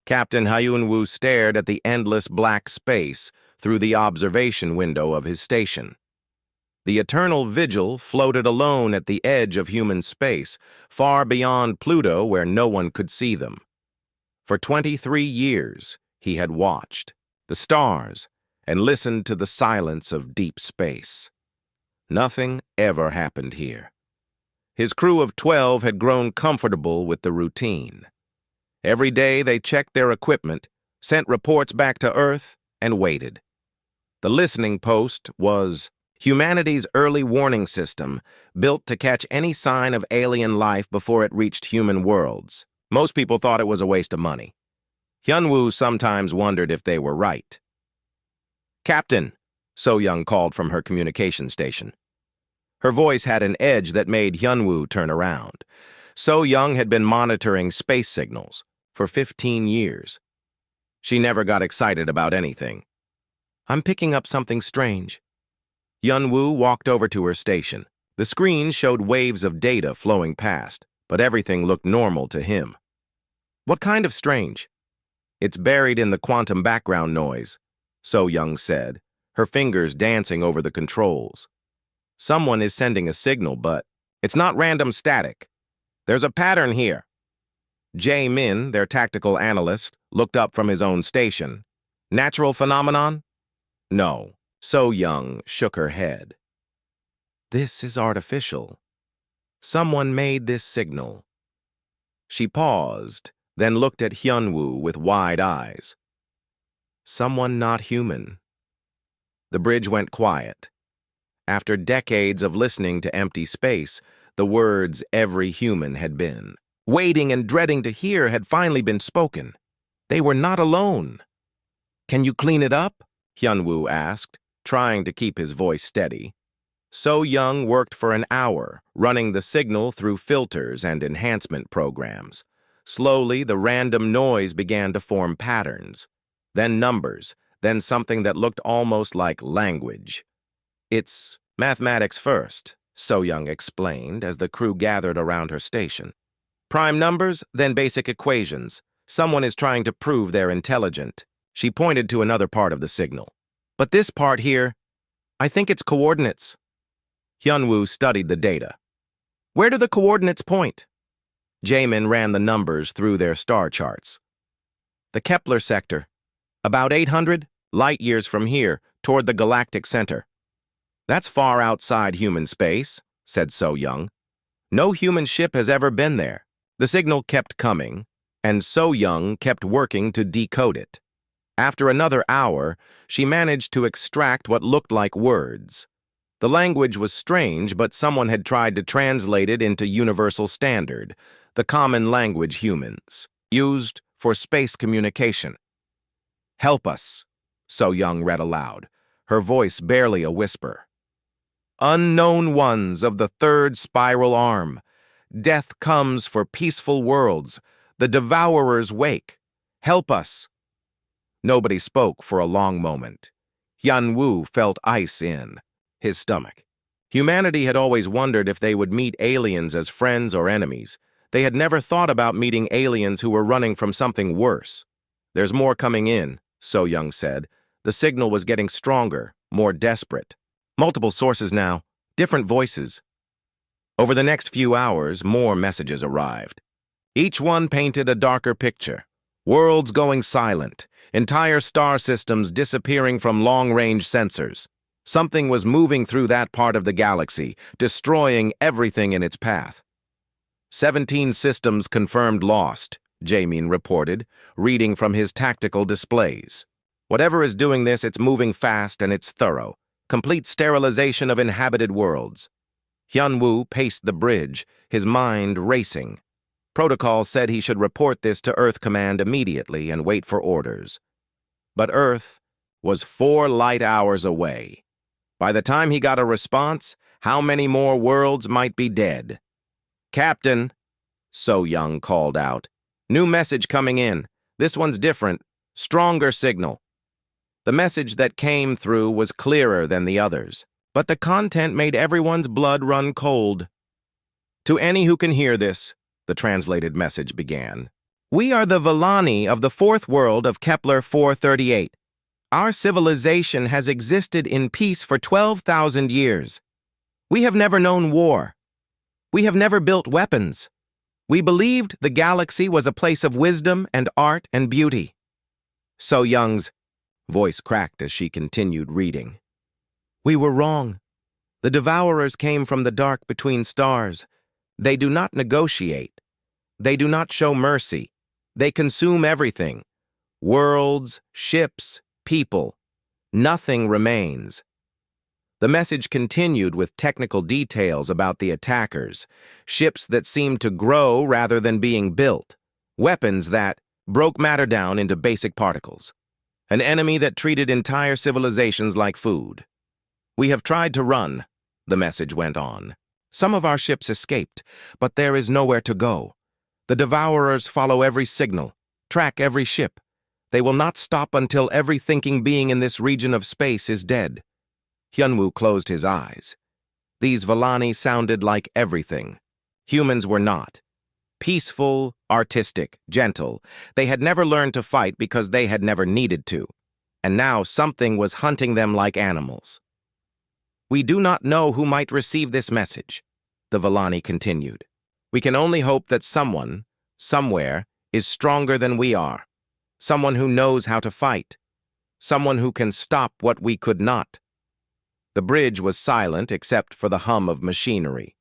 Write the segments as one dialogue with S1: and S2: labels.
S1: Captain Hyunwoo stared at the endless black space through the observation window of his station. The eternal vigil floated alone at the edge of human space, far beyond Pluto where no one could see them. For 23 years, he had watched the stars and listened to the silence of deep space. Nothing ever happened here. His crew of 12 had grown comfortable with the routine. Every day they checked their equipment, sent reports back to Earth, and waited. The listening post was humanity's early warning system, built to catch any sign of alien life before it reached human worlds. Most people thought it was a waste of money. Hyunwoo sometimes wondered if they were right. "Captain," So-young called from her communication station. Her voice had an edge that made Hyunwoo turn around. So-young had been monitoring space signals for 15 years. She never got excited about anything. "I'm picking up something strange." Hyunwoo walked over to her station. The screen showed waves of data flowing past, but everything looked normal to him. "What kind of strange?" "It's buried in the quantum background noise," So-young said, her fingers dancing over the controls. "Someone is sending a signal, but it's not random static. There's a pattern here." Jae-min, their tactical analyst, looked up from his own station. "Natural phenomenon?" "No." So-young shook her head. "This is artificial. Someone made this signal." She paused, then looked at Hyunwoo with wide eyes. "Someone not human." The bridge went quiet. After decades of listening to empty space, the words every human had been waiting and dreading to hear had finally been spoken. They were not alone. "Can you clean it up?" Hyunwoo asked, trying to keep his voice steady. So-young worked for an hour, running the signal through filters and enhancement programs. Slowly, the random noise began to form patterns, then numbers, then something that looked almost like language. "It's mathematics first," So-young explained as the crew gathered around her station. "Prime numbers, then basic equations. Someone is trying to prove they're intelligent." She pointed to another part of the signal. "But this part here, I think it's coordinates." Hyunwoo studied the data. "Where do the coordinates point?" Jaemin ran the numbers through their star charts. "The Kepler sector. About 800 light-years from here, toward the galactic center." "That's far outside human space," said So-young. "No human ship has ever been there." The signal kept coming, and So-young kept working to decode it. After another hour, she managed to extract what looked like words. The language was strange, but someone had tried to translate it into universal standard, the common language humans used for space communication. "Help us," So-young read aloud, her voice barely a whisper. "Unknown ones of the third spiral arm. Death comes for peaceful worlds. The devourers wake. Help us." Nobody spoke for a long moment. Hyunwoo felt ice in his stomach. Humanity had always wondered if they would meet aliens as friends or enemies. They had never thought about meeting aliens who were running from something worse. "There's more coming in," So-young said. The signal was getting stronger, more desperate. "Multiple sources now, different voices." Over the next few hours, more messages arrived. Each one painted a darker picture. Worlds going silent, entire star systems disappearing from long-range sensors. Something was moving through that part of the galaxy, destroying everything in its path. 17 systems confirmed lost, Jaemin reported, reading from his tactical displays. "Whatever is doing this, it's moving fast and it's thorough. Complete sterilization of inhabited worlds." Hyunwoo paced the bridge, his mind racing. Protocol said he should report this to Earth Command immediately and wait for orders. But Earth was 4 light hours away. By the time he got a response, how many more worlds might be dead? "Captain," So-young called out. "New message coming in. This one's different. Stronger signal." The message that came through was clearer than the others, but the content made everyone's blood run cold. "To any who can hear this," the translated message began, We are the Villani of the fourth world of Kepler 438. Our civilization has existed in peace for 12,000 years. We have never known war. We have never built weapons. We believed the galaxy was a place of wisdom and art and beauty. So Young's voice cracked as she continued reading. We were wrong. The Devourers came from the dark between stars. They do not negotiate. They do not show mercy. They consume everything. Worlds, ships, people. Nothing remains. The message continued with technical details about the attackers, ships that seemed to grow rather than being built, weapons that broke matter down into basic particles, an enemy that treated entire civilizations like food. We have tried to run, the message went on. Some of our ships escaped, but there is nowhere to go. The Devourers follow every signal, track every ship. They will not stop until every thinking being in this region of space is dead. Hyunwoo closed his eyes. These Villani sounded like everything. Humans were not. Peaceful, artistic, gentle. They had never learned to fight because they had never needed to. And now something was hunting them like animals. We do not know who might receive this message, the Villani continued. We can only hope that someone, somewhere, is stronger than we are. Someone who knows how to fight. Someone who can stop what we could not. The bridge was silent except for the hum of machinery.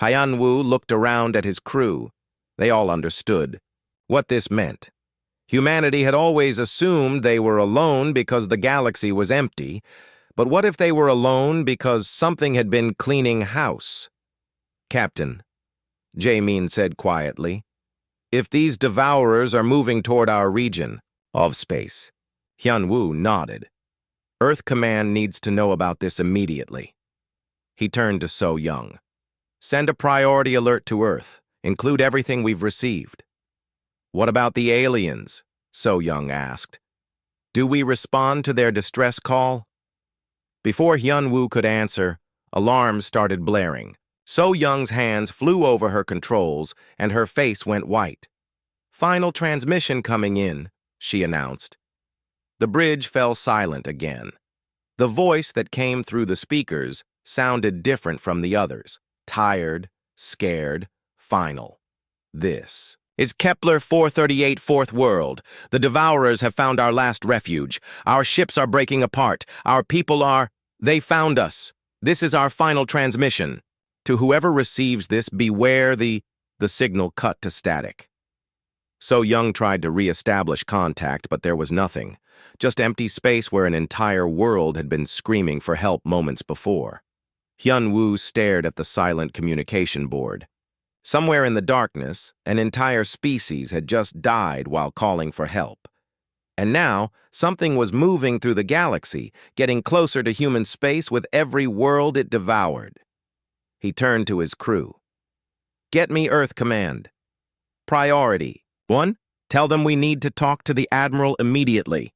S1: Hyunwoo looked around at his crew. They all understood what this meant. Humanity had always assumed they were alone because the galaxy was empty, but what if they were alone because something had been cleaning house? Captain, Jae-min said quietly, if these Devourers are moving toward our region of space. Hyunwoo nodded. Earth Command needs to know about this immediately. He turned to So Young. Send a priority alert to Earth. Include everything we've received. What about the aliens? So Young asked. Do we respond to their distress call? Before Hyunwoo could answer, alarms started blaring. So Young's hands flew over her controls, and her face went white. Final transmission coming in, she announced. The bridge fell silent again. The voice that came through the speakers sounded different from the others. Tired, scared, final. This is Kepler 438 Fourth World. The Devourers have found our last refuge. Our ships are breaking apart. Our people are... They found us. This is our final transmission. To whoever receives this, beware the signal cut to static. So Young tried to re-establish contact, but there was nothing. Just empty space where an entire world had been screaming for help moments before. Hyunwoo stared at the silent communication board. Somewhere in the darkness, an entire species had just died while calling for help. And now, something was moving through the galaxy, getting closer to human space with every world it devoured. He turned to his crew. Get me Earth Command. Priority. 1. Tell them we need to talk to the Admiral immediately.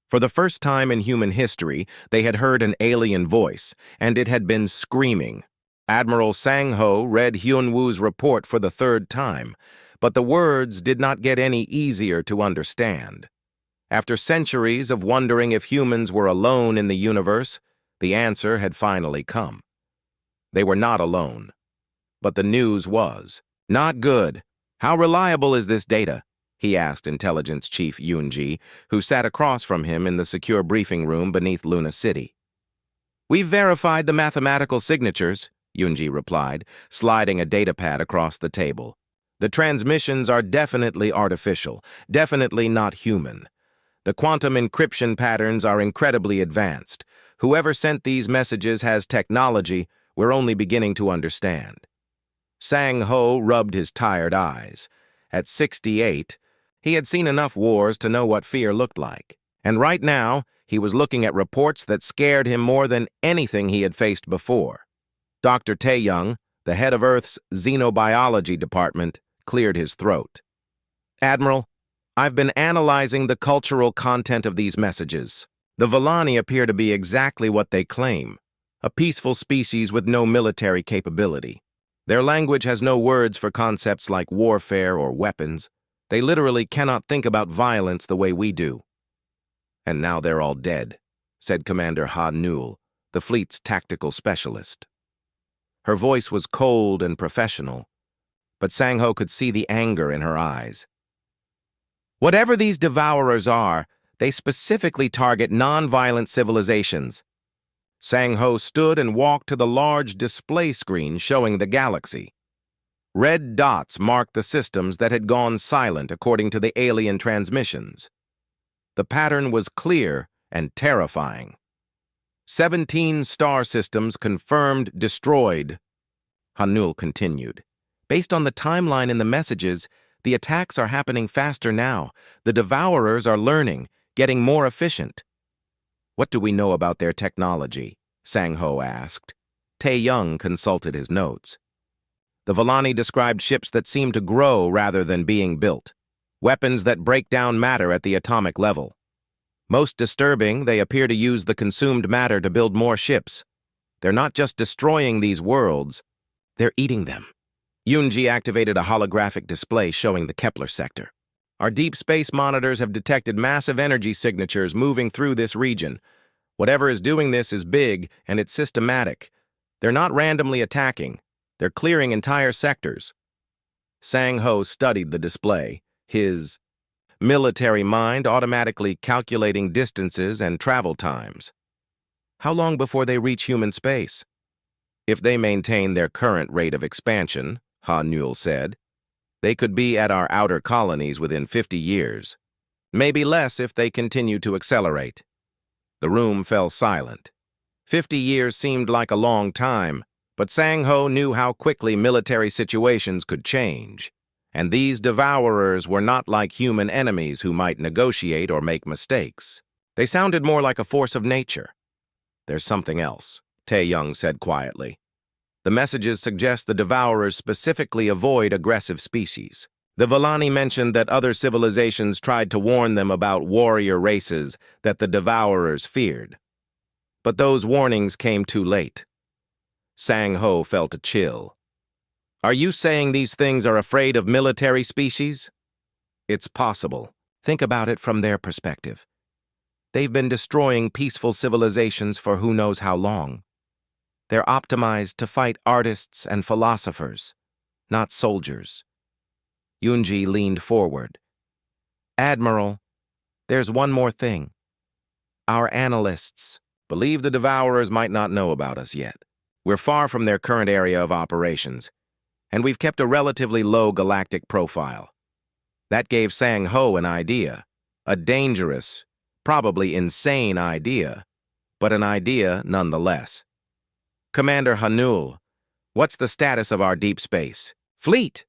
S1: For the first time in human history, they had heard an alien voice, and it had been screaming. Admiral Sang-ho read Hyunwoo's report for the third time, but the words did not get any easier to understand. After centuries of wondering if humans were alone in the universe, the answer had finally come. They were not alone. But the news was not good. How reliable is this data? He asked Intelligence Chief Yoon-ji, who sat across from him in the secure briefing room beneath Luna City. We've verified the mathematical signatures, Yoon-ji replied, sliding a datapad across the table. The transmissions are definitely artificial, definitely not human. The quantum encryption patterns are incredibly advanced. Whoever sent these messages has technology we're only beginning to understand. Sang-ho rubbed his tired eyes. At 68, he had seen enough wars to know what fear looked like. And right now, he was looking at reports that scared him more than anything he had faced before. Dr. Tae-young, the head of Earth's Xenobiology Department, cleared his throat. Admiral, I've been analyzing the cultural content of these messages. The Villani appear to be exactly what they claim, a peaceful species with no military capability. Their language has no words for concepts like warfare or weapons. They literally cannot think about violence the way we do. And now they're all dead, said Commander Ha Newell, the fleet's tactical specialist. Her voice was cold and professional, but Sang-Ho could see the anger in her eyes. Whatever these devourers are, they specifically target non-violent civilizations. Sang-Ho stood and walked to the large display screen showing the galaxy. Red dots marked the systems that had gone silent according to the alien transmissions. The pattern was clear and terrifying. 17 star systems confirmed destroyed. Hanul continued. Based on the timeline in the messages, the attacks are happening faster now. The devourers are learning, getting more efficient. What do we know about their technology? Sang-Ho asked. Tae-young consulted his notes. The Villani described ships that seem to grow rather than being built. Weapons that break down matter at the atomic level. Most disturbing, they appear to use the consumed matter to build more ships. They're not just destroying these worlds, they're eating them. Yoonji activated a holographic display showing the Kepler sector. Our deep space monitors have detected massive energy signatures moving through this region. Whatever is doing this is big and it's systematic. They're not randomly attacking. They're clearing entire sectors. Sang-Ho studied the display, his military mind automatically calculating distances and travel times. How long before they reach human space? If they maintain their current rate of expansion, Ha Newell said, they could be at our outer colonies within 50 years. Maybe less if they continue to accelerate. The room fell silent. 50 years seemed like a long time, but Sang-Ho knew how quickly military situations could change. And these devourers were not like human enemies who might negotiate or make mistakes. They sounded more like a force of nature. There's something else, Tae-young said quietly. The messages suggest the devourers specifically avoid aggressive species. The Villani mentioned that other civilizations tried to warn them about warrior races that the devourers feared. But those warnings came too late. Sang-Ho felt a chill. Are you saying these things are afraid of military species? It's possible. Think about it from their perspective. They've been destroying peaceful civilizations for who knows how long. They're optimized to fight artists and philosophers, not soldiers. Yoonji leaned forward. Admiral, there's one more thing. Our analysts believe the devourers might not know about us yet. We're far from their current area of operations, and we've kept a relatively low galactic profile. That gave Sang-Ho an idea, a dangerous, probably insane idea, but an idea nonetheless. Commander Hanul, what's the status of our deep space fleet?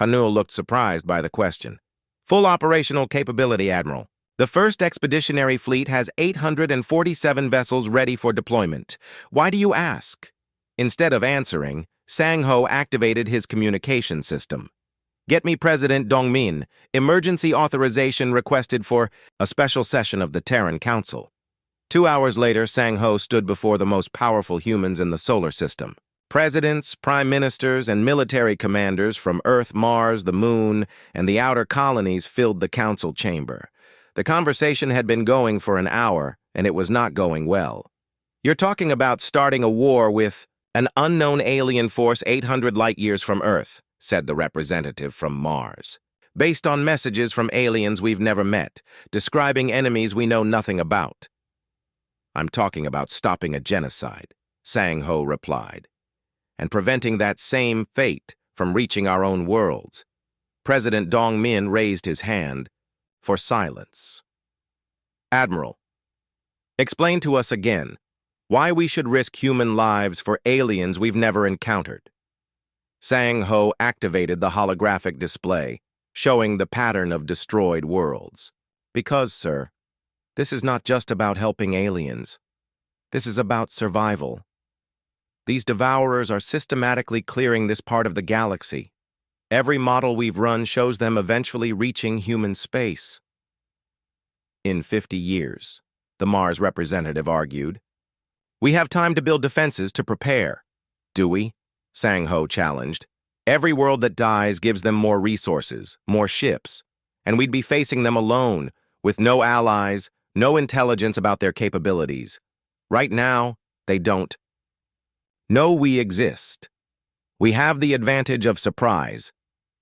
S1: Hanul looked surprised by the question. Full operational capability, Admiral. The first expeditionary fleet has 847 vessels ready for deployment. Why do you ask? Instead of answering, Sang-Ho activated his communication system. Get me President Dongmin. Emergency authorization requested for a special session of the Terran Council. 2 hours later, Sang-Ho stood before the most powerful humans in the solar system. Presidents, prime ministers, and military commanders from Earth, Mars, the Moon, and the outer colonies filled the council chamber. The conversation had been going for an hour, and it was not going well. You're talking about starting a war with an unknown alien force 800 light-years from Earth, said the representative from Mars. Based on messages from aliens we've never met, describing enemies we know nothing about. I'm talking about stopping a genocide, Sang-Ho replied, and preventing that same fate from reaching our own worlds. President Dongmin raised his hand for silence. Admiral, explain to us again why we should risk human lives for aliens we've never encountered. Sang-Ho activated the holographic display, showing the pattern of destroyed worlds. Because, sir, this is not just about helping aliens. This is about survival. These devourers are systematically clearing this part of the galaxy. Every model we've run shows them eventually reaching human space. In 50 years, the Mars representative argued. We have time to build defenses to prepare. Do we? Sang-Ho challenged. Every world that dies gives them more resources, more ships. and we'd be facing them alone, with no allies, no intelligence about their capabilities. Right now, they don't. Know we exist. We have the advantage of surprise.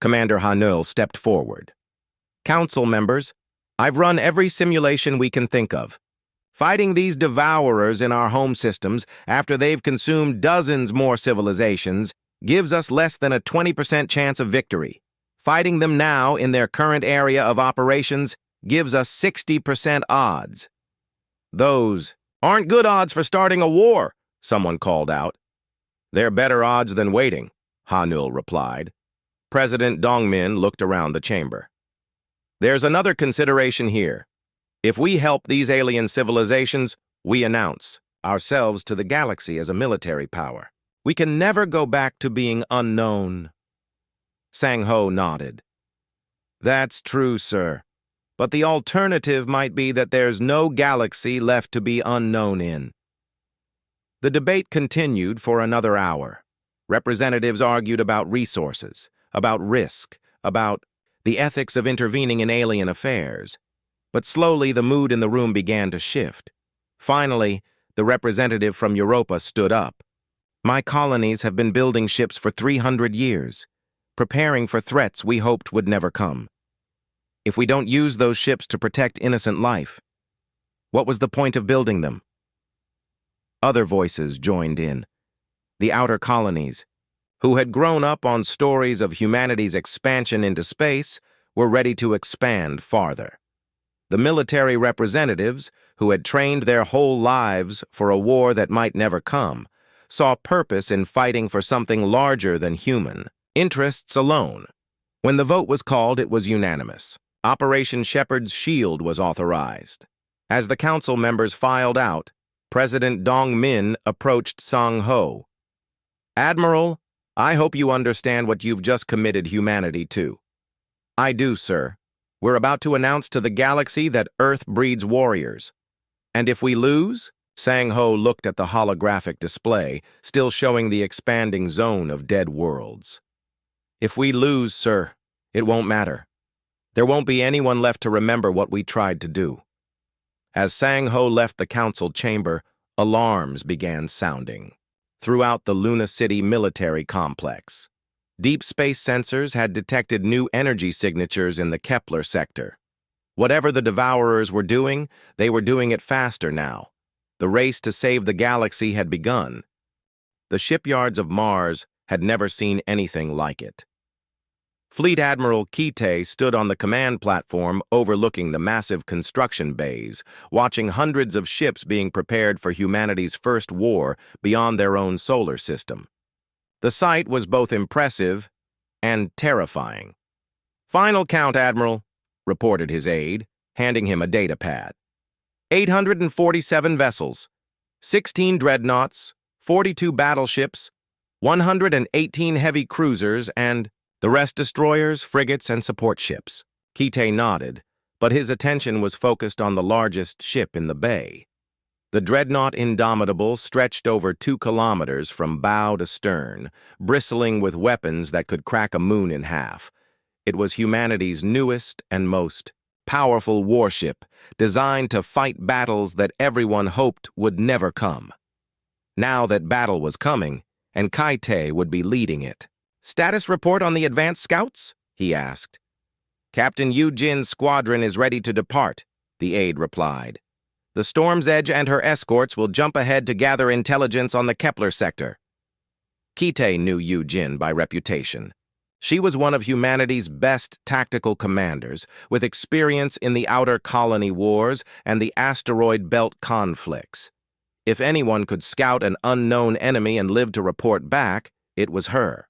S1: Commander Hanul stepped forward. Council members, I've run every simulation we can think of. Fighting these devourers in our home systems after they've consumed dozens more civilizations gives us less than a 20% chance of victory. Fighting them now in their current area of operations gives us 60% odds. Those aren't good odds for starting a war, someone called out. They're better odds than waiting, Hanul replied. President Dongmin looked around the chamber. There's another consideration here. If we help these alien civilizations, we announce ourselves to the galaxy as a military power. We can never go back to being unknown. Sang Ho nodded. That's true, sir. But the alternative might be that there's no galaxy left to be unknown in. The debate continued for another hour. Representatives argued about resources, about risk, about the ethics of intervening in alien affairs. But slowly the mood in the room began to shift. Finally, the representative from Europa stood up. My colonies have been building ships for 300 years, preparing for threats we hoped would never come. If we don't use those ships to protect innocent life, what was the point of building them? Other voices joined in. The outer colonies, who had grown up on stories of humanity's expansion into space, were ready to expand farther. The military representatives, who had trained their whole lives for a war that might never come, saw purpose in fighting for something larger than human interests alone. When the vote was called, it was unanimous. Operation Shepherd's Shield was authorized. As the council members filed out, President Dong Min approached Sang Ho. Admiral, I hope you understand what you've just committed humanity to. I do, sir. We're about to announce to the galaxy that Earth breeds warriors. And if we lose? Sang Ho looked at the holographic display, still showing the expanding zone of dead worlds. If we lose, sir, it won't matter. There won't be anyone left to remember what we tried to do. As Sang Ho left the council chamber, alarms began sounding throughout the Luna City military complex. Deep space sensors had detected new energy signatures in the Kepler sector. Whatever the devourers were doing, they were doing it faster now. The race to save the galaxy had begun. The shipyards of Mars had never seen anything like it. Fleet Admiral Kite stood on the command platform overlooking the massive construction bays, watching hundreds of ships being prepared for humanity's first war beyond their own solar system. The sight was both impressive and terrifying. Final count, Admiral, reported his aide, handing him a data pad. 847 vessels, 16 dreadnoughts, 42 battleships, 118 heavy cruisers, and the rest destroyers, frigates, and support ships. Kite nodded, but his attention was focused on the largest ship in the bay. The dreadnought Indomitable stretched over 2 kilometers from bow to stern, bristling with weapons that could crack a moon in half. It was humanity's newest and most powerful warship, designed to fight battles that everyone hoped would never come. Now that battle was coming, and Kite would be leading it. Status report on the advanced scouts? He asked. Captain Yu Jin's squadron is ready to depart, the aide replied. The Storm's Edge and her escorts will jump ahead to gather intelligence on the Kepler sector. Kite knew Yu Jin by reputation. She was one of humanity's best tactical commanders, with experience in the outer colony wars and the asteroid belt conflicts. If anyone could scout an unknown enemy and live to report back, it was her.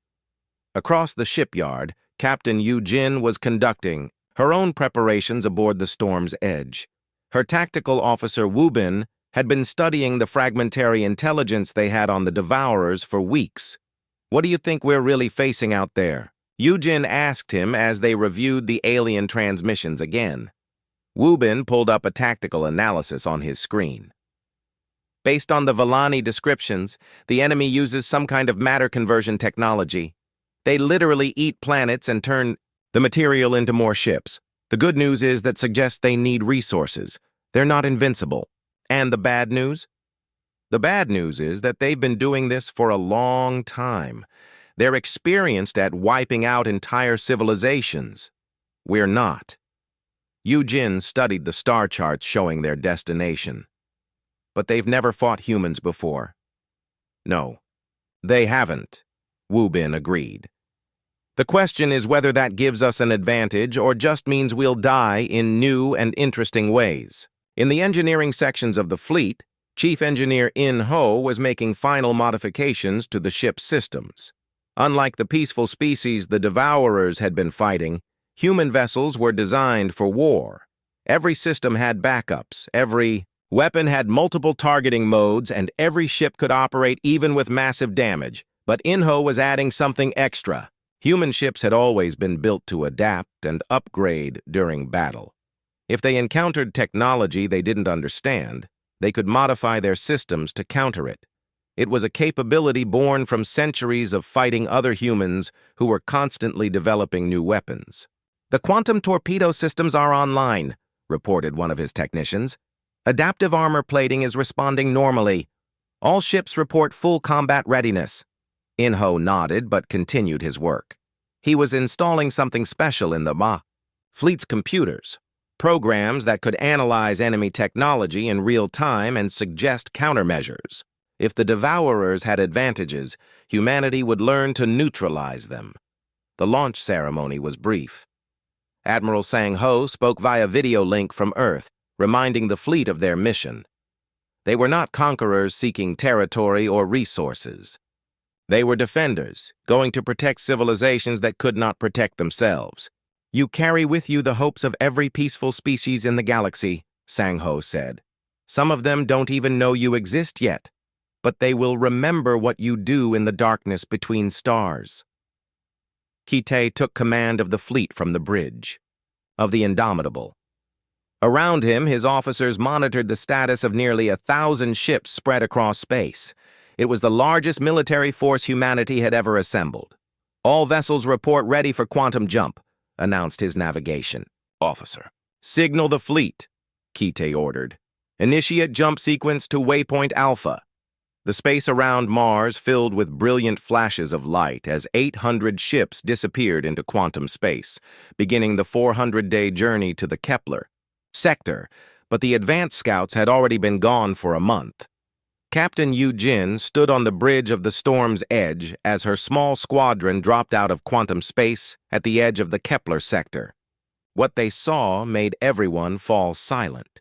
S1: Across the shipyard, Captain Yu Jin was conducting her own preparations aboard the Storm's Edge. Her tactical officer Wu Bin had been studying the fragmentary intelligence they had on the Devourers for weeks. What do you think we're really facing out there? Yu Jin asked him as they reviewed the alien transmissions again. Wu Bin pulled up a tactical analysis on his screen. Based on the Villani descriptions, the enemy uses some kind of matter conversion technology. They literally eat planets and turn the material into more ships. The good news is that suggests they need resources. They're not invincible. And the bad news? The bad news is that they've been doing this for a long time. They're experienced at wiping out entire civilizations. We're not. Yu-Jin studied the star charts showing their destination. But they've never fought humans before. No, they haven't, Wu Bin agreed. The question is whether that gives us an advantage or just means we'll die in new and interesting ways. In the engineering sections of the fleet, Chief Engineer In Ho was making final modifications to the ship's systems. Unlike the peaceful species the Devourers had been fighting, human vessels were designed for war. Every system had backups, every weapon had multiple targeting modes, and every ship could operate even with massive damage. But In Ho was adding something extra. Human ships had always been built to adapt and upgrade during battle. If they encountered technology they didn't understand, they could modify their systems to counter it. It was a capability born from centuries of fighting other humans who were constantly developing new weapons. "The quantum torpedo systems are online," reported one of his technicians. "Adaptive armor plating is responding normally. All ships report full combat readiness." In Ho nodded but continued his work. He was installing something special in the fleet's computers, programs that could analyze enemy technology in real time and suggest countermeasures. If the Devourers had advantages, humanity would learn to neutralize them. The launch ceremony was brief. Admiral Sang-Ho spoke via video link from Earth, reminding the fleet of their mission. They were not conquerors seeking territory or resources. They were defenders, going to protect civilizations that could not protect themselves. "You carry with you the hopes of every peaceful species in the galaxy," Sang-Ho said. "Some of them don't even know you exist yet, but they will remember what you do in the darkness between stars." Kite took command of the fleet from the bridge, of the Indomitable. Around him, his officers monitored the status of nearly 1,000 ships spread across space. It was the largest military force humanity had ever assembled. "All vessels report ready for quantum jump," announced his navigation officer. "Signal the fleet," Kite ordered. "Initiate jump sequence to waypoint Alpha." The space around Mars filled with brilliant flashes of light as 800 ships disappeared into quantum space, beginning the 400-day journey to the Kepler sector, but the advanced scouts had already been gone for a month. Captain Yu-Jin stood on the bridge of the Storm's Edge as her small squadron dropped out of quantum space at the edge of the Kepler sector. What they saw made everyone fall silent.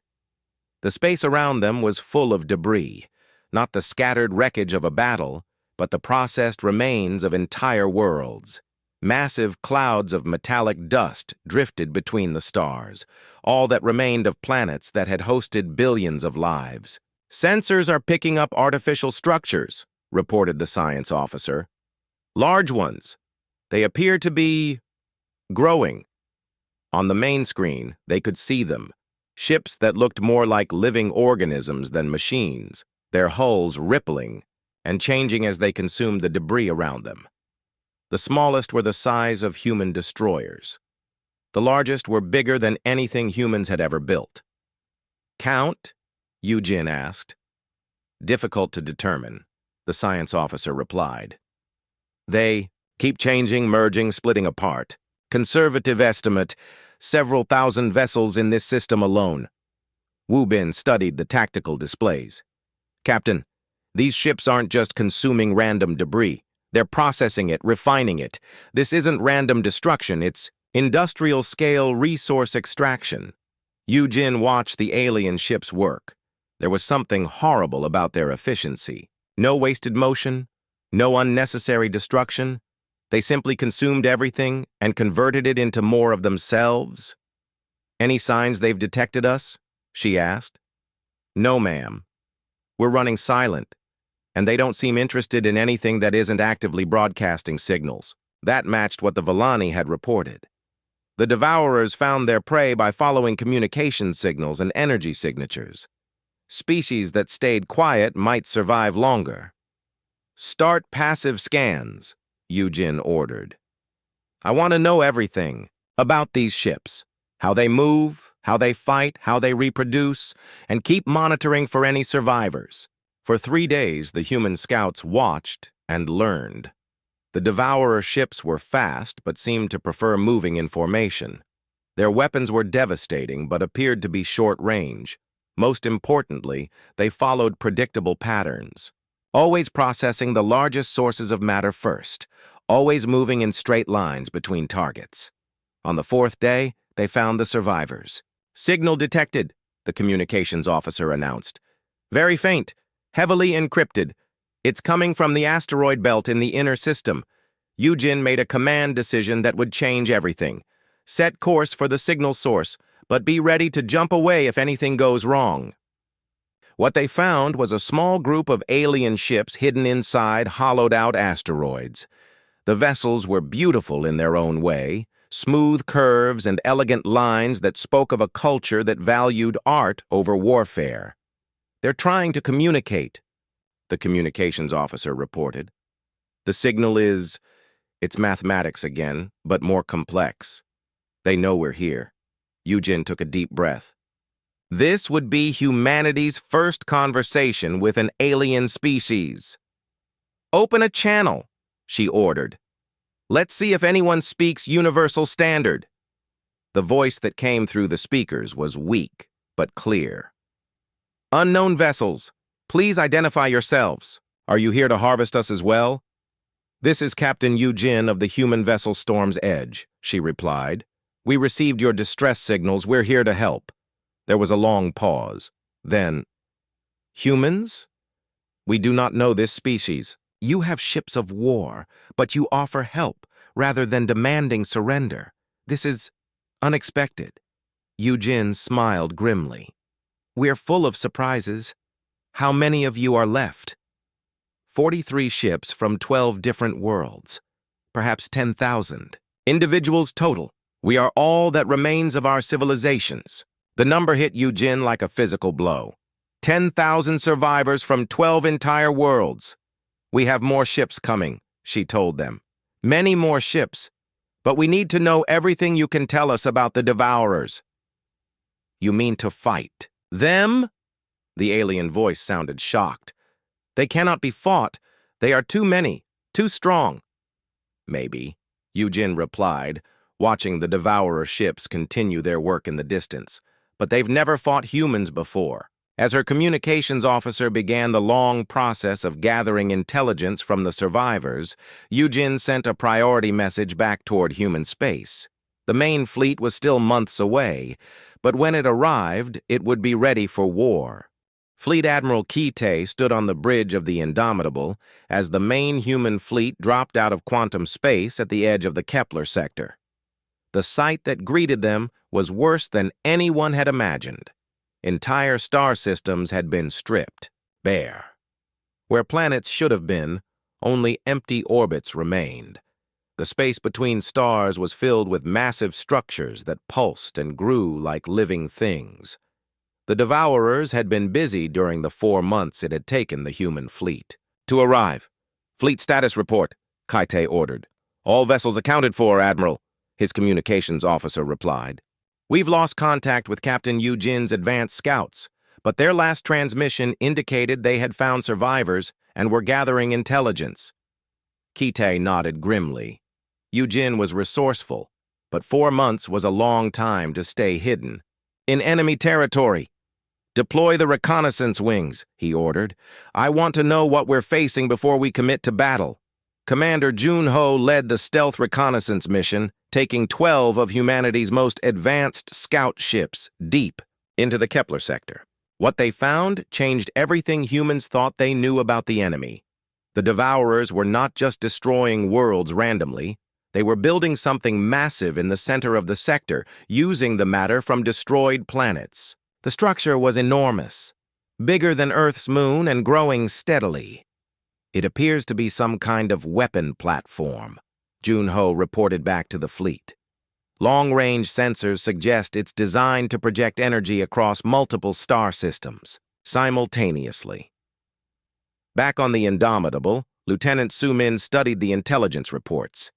S1: The space around them was full of debris, not the scattered wreckage of a battle, but the processed remains of entire worlds. Massive clouds of metallic dust drifted between the stars, all that remained of planets that had hosted billions of lives. "Sensors are picking up artificial structures," reported the science officer. "Large ones. They appear to be growing." On the main screen, they could see them, ships that looked more like living organisms than machines, their hulls rippling and changing as they consumed the debris around them. The smallest were the size of human destroyers. The largest were bigger than anything humans had ever built. "Count?" Yu-Jin asked. "Difficult to determine," the science officer replied. "They keep changing, merging, splitting apart. Conservative estimate, several thousand vessels in this system alone." Wu Bin studied the tactical displays. "Captain, these ships aren't just consuming random debris. They're processing it, refining it. This isn't random destruction, it's industrial-scale resource extraction." Yu-Jin watched the alien ships work. There was something horrible about their efficiency. No wasted motion, no unnecessary destruction. They simply consumed everything and converted it into more of themselves. "Any signs they've detected us?" she asked. "No, ma'am. We're running silent, and they don't seem interested in anything that isn't actively broadcasting signals." That matched what the Villani had reported. The Devourers found their prey by following communication signals and energy signatures. Species that stayed quiet might survive longer. "Start passive scans," Yu-Jin ordered. "I want to know everything about these ships. How they move, how they fight, how they reproduce, and keep monitoring for any survivors. For 3 days, the human scouts watched and learned. The Devourer ships were fast, but seemed to prefer moving in formation. Their weapons were devastating, but appeared to be short range. Most importantly, they followed predictable patterns, always processing the largest sources of matter first, always moving in straight lines between targets. On the 4th day, they found the survivors. "Signal detected," the communications officer announced. "Very faint, heavily encrypted. It's coming from the asteroid belt in the inner system. Yujin made a command decision that would change everything. Set course for the signal source, but be ready to jump away if anything goes wrong." What they found was a small group of alien ships hidden inside hollowed-out asteroids. The vessels were beautiful in their own way, smooth curves and elegant lines that spoke of a culture that valued art over warfare. "They're trying to communicate," the communications officer reported. "The signal it's mathematics again, but more complex. They know we're here." Yujin took a deep breath. This would be humanity's first conversation with an alien species. "Open a channel," she ordered. "Let's see if anyone speaks Universal Standard." The voice that came through the speakers was weak, but clear. "Unknown vessels, please identify yourselves. Are you here to harvest us as well?" "This is Captain Yujin of the human vessel Storm's Edge," she replied. "We received your distress signals. We're here to help." There was a long pause. Then, "Humans? We do not know this species. You have ships of war, but you offer help rather than demanding surrender. This is unexpected." Yujin smiled grimly. "We're full of surprises. How many of you are left?" 43 ships from 12 different worlds. Perhaps 10,000. Individuals total. We are all that remains of our civilizations. The number hit Yujin like a physical blow. 10,000 survivors from 12 entire worlds. "We have more ships coming," she told them. "Many more ships. But we need to know everything you can tell us about the Devourers." "You mean to fight them?" The alien voice sounded shocked. "They cannot be fought. They are too many, too strong." "Maybe," Yujin replied, watching the Devourer ships continue their work in the distance. "But they've never fought humans before." As her communications officer began the long process of gathering intelligence from the survivors, Yujin sent a priority message back toward human space. The main fleet was still months away, but when it arrived, it would be ready for war. Fleet Admiral Kite stood on the bridge of the Indomitable as the main human fleet dropped out of quantum space at the edge of the Kepler sector. The sight that greeted them was worse than anyone had imagined. Entire star systems had been stripped bare. Where planets should have been, only empty orbits remained. The space between stars was filled with massive structures that pulsed and grew like living things. The Devourers had been busy during the 4 months it had taken the human fleet. "To arrive. Fleet status report," Kite ordered. "All vessels accounted for, Admiral," his communications officer replied. "We've lost contact with Captain Yujin's advanced scouts, but their last transmission indicated they had found survivors and were gathering intelligence." Kite nodded grimly. Yujin was resourceful, but 4 months was a long time to stay hidden. "In enemy territory. Deploy the reconnaissance wings," he ordered. "I want to know what we're facing before we commit to battle." Commander Junho led the stealth reconnaissance mission, taking 12 of humanity's most advanced scout ships deep into the Kepler sector. What they found changed everything humans thought they knew about the enemy. The Devourers were not just destroying worlds randomly. They were building something massive in the center of the sector, using the matter from destroyed planets. The structure was enormous, bigger than Earth's moon and growing steadily. "It appears to be some kind of weapon platform," Junho reported back to the fleet. "Long-range sensors suggest it's designed to project energy across multiple star systems simultaneously." Back on the Indomitable, Lieutenant Sumin studied the intelligence reports.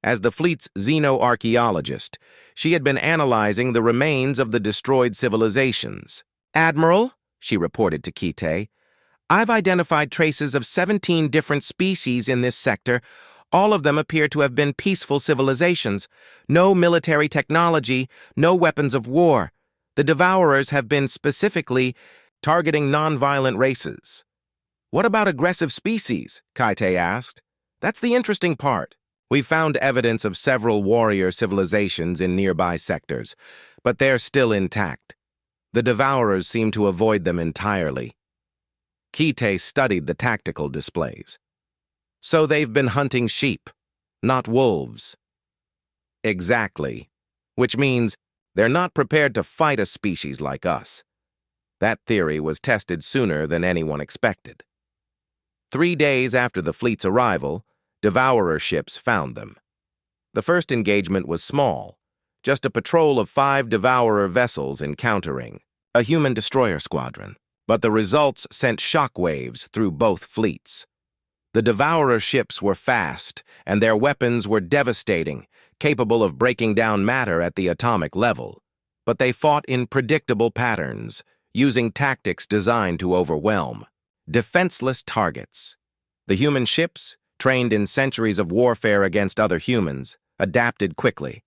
S1: As the fleet's xenoarchaeologist, she had been analyzing the remains of the destroyed civilizations. "Admiral," she reported to Kite, "I've identified traces of 17 different species in this sector. All of them appear to have been peaceful civilizations. No military technology, no weapons of war. The Devourers have been specifically targeting non-violent races." "What about aggressive species?" Kite asked. "That's the interesting part. We've found evidence of several warrior civilizations in nearby sectors, but they're still intact. The Devourers seem to avoid them entirely." Kite studied the tactical displays. "So they've been hunting sheep, not wolves." "Exactly. Which means they're not prepared to fight a species like us." That theory was tested sooner than anyone expected. 3 days after the fleet's arrival, Devourer ships found them. The first engagement was small, just a patrol of 5 Devourer vessels encountering a human destroyer squadron. But the results sent shockwaves through both fleets. The Devourer ships were fast, and their weapons were devastating, capable of breaking down matter at the atomic level. But they fought in predictable patterns, using tactics designed to overwhelm. Defenseless targets. The human ships, trained in centuries of warfare against other humans, adapted quickly.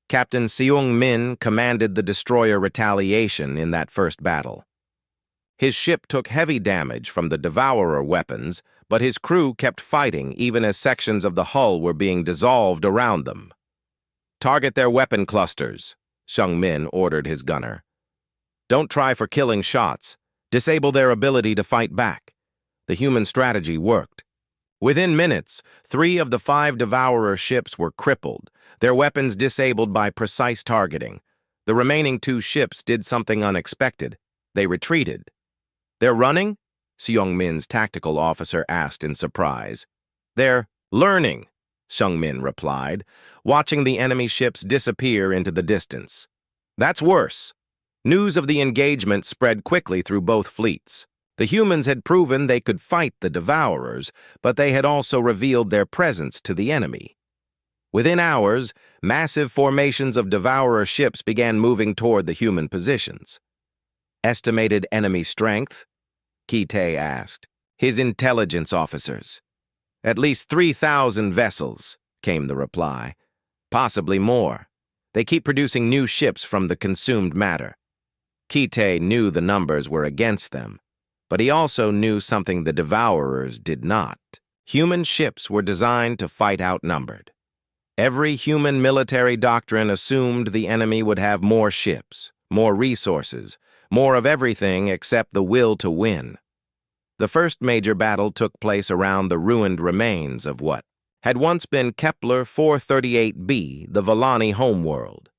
S1: Captain Seung Min commanded the destroyer Retaliation in that first battle. His ship took heavy damage from the Devourer weapons, but his crew kept fighting even as sections of the hull were being dissolved around them. "Target their weapon clusters," Seung Min ordered his gunner. "Don't try for killing shots. Disable their ability to fight back." The human strategy worked. Within minutes, 3 of the 5 Devourer ships were crippled, their weapons disabled by precise targeting. The remaining 2 ships did something unexpected. They retreated. "They're running?" Seung Min's tactical officer asked in surprise. "They're learning," Seung Min replied, watching the enemy ships disappear into the distance. "That's worse." News of the engagement spread quickly through both fleets. The humans had proven they could fight the Devourers, but they had also revealed their presence to the enemy. Within hours, massive formations of Devourer ships began moving toward the human positions. "Estimated enemy strength?" Kite asked. "His intelligence officers." "At least 3,000 vessels," came the reply. "Possibly more. They keep producing new ships from the consumed matter." Kite knew the numbers were against them, but he also knew something the Devourers did not. Human ships were designed to fight outnumbered. Every human military doctrine assumed the enemy would have more ships, more resources, more of everything except the will to win. The first major battle took place around the ruined remains of what had once been Kepler 438b, the Volani homeworld.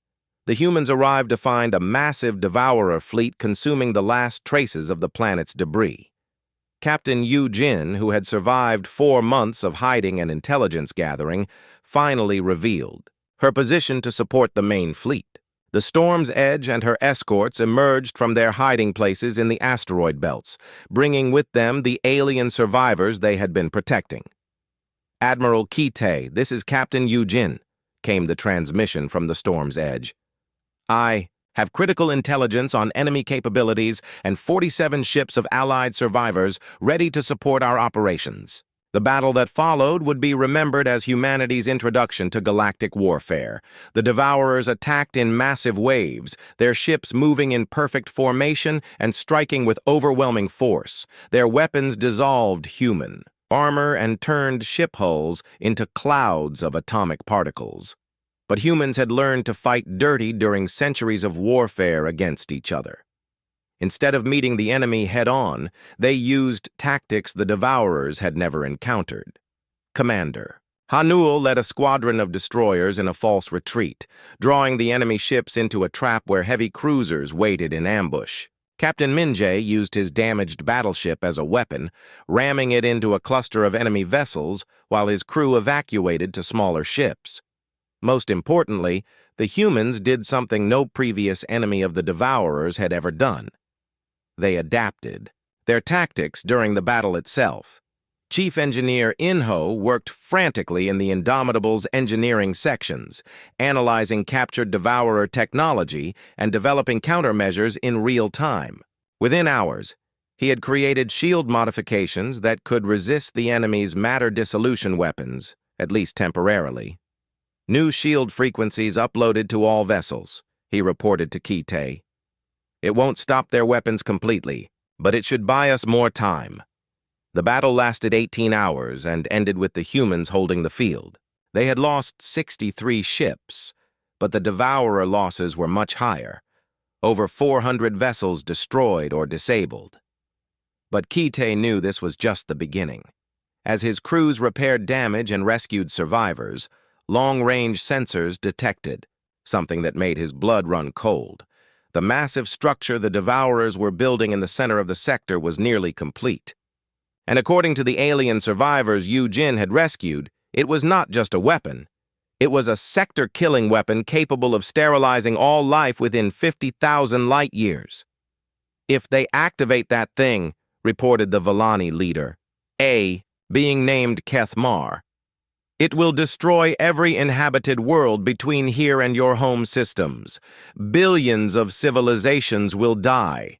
S1: The humans arrived to find a massive Devourer fleet consuming the last traces of the planet's debris. Captain Yu Jin, who had survived 4 months of hiding and intelligence gathering, finally revealed her position to support the main fleet. The Storm's Edge and her escorts emerged from their hiding places in the asteroid belts, bringing with them the alien survivors they had been protecting. "Admiral Kite, this is Captain Yu Jin," came the transmission from the Storm's Edge. "I have critical intelligence on enemy capabilities and 47 ships of Allied survivors ready to support our operations." The battle that followed would be remembered as humanity's introduction to galactic warfare. The Devourers attacked in massive waves, their ships moving in perfect formation and striking with overwhelming force. Their weapons dissolved human armor and turned ship hulls into clouds of atomic particles. But humans had learned to fight dirty during centuries of warfare against each other. Instead of meeting the enemy head-on, they used tactics the Devourers had never encountered. Commander Hanul led a squadron of destroyers in a false retreat, drawing the enemy ships into a trap where heavy cruisers waited in ambush. Captain Minjae used his damaged battleship as a weapon, ramming it into a cluster of enemy vessels while his crew evacuated to smaller ships. Most importantly, the humans did something no previous enemy of the Devourers had ever done. They adapted their tactics during the battle itself. Chief Engineer Inho worked frantically in the Indomitable's engineering sections, analyzing captured Devourer technology and developing countermeasures in real time. Within hours, he had created shield modifications that could resist the enemy's matter dissolution weapons, at least temporarily. New shield frequencies uploaded to all vessels, he reported to Kite. It won't stop their weapons completely, but it should buy us more time. The battle lasted 18 hours and ended with the humans holding the field. They had lost 63 ships, but the Devourer losses were much higher. Over 400 vessels destroyed or disabled. But Kite knew this was just the beginning. As his crews repaired damage and rescued survivors, long-range sensors detected, something that made his blood run cold. The massive structure the Devourers were building in the center of the sector was nearly complete. And according to the alien survivors Yu Jin had rescued, it was not just a weapon. It was a sector-killing weapon capable of sterilizing all life within 50,000 light years. If they activate that thing, reported the Villani leader, being named Kethmar, it will destroy every inhabited world between here and your home systems. Billions of civilizations will die.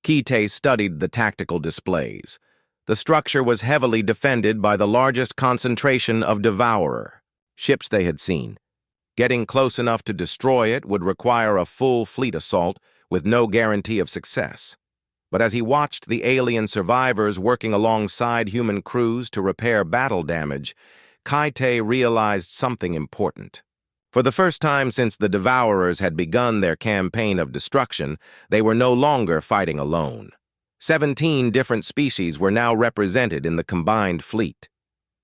S1: Kite studied the tactical displays. The structure was heavily defended by the largest concentration of Devourer ships they had seen. Getting close enough to destroy it would require a full fleet assault with no guarantee of success. But as he watched the alien survivors working alongside human crews to repair battle damage, Kite realized something important. For the first time since the Devourers had begun their campaign of destruction, they were no longer fighting alone. 17 different species were now represented in the combined fleet.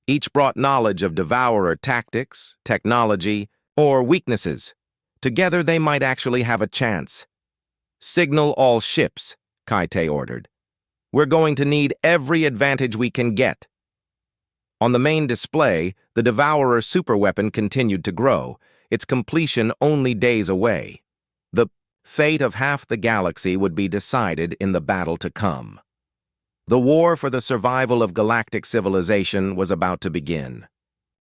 S1: Each brought knowledge of Devourer tactics, technology, or weaknesses. Together they might actually have a chance. Signal all ships, Kite ordered. We're going to need every advantage we can get. On the main display, the Devourer superweapon continued to grow, its completion only days away. The fate of half the galaxy would be decided in the battle to come. The war for the survival of galactic civilization was about to begin.